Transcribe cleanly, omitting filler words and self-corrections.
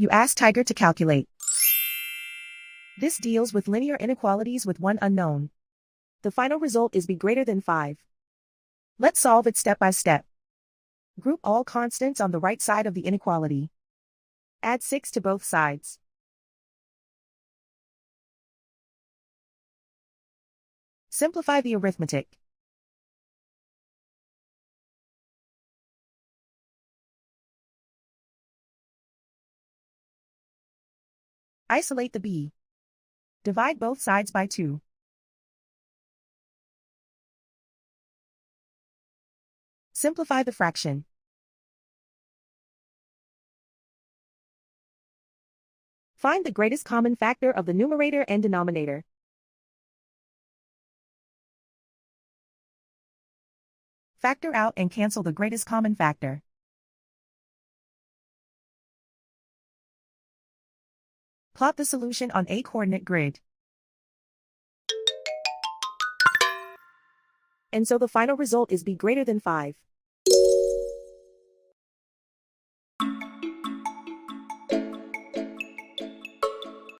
You ask Tiger to calculate. This deals with linear inequalities with one unknown. The final result is b greater than 5. Let's solve it step by step. Group all constants on the right side of the inequality. Add 6 to both sides. Simplify the arithmetic. Isolate the b. Divide both sides by 2. Simplify the fraction. Find the greatest common factor of the numerator and denominator. Factor out and cancel the greatest common factor. Plot the solution on a coordinate grid. And so the final result is b greater than 5.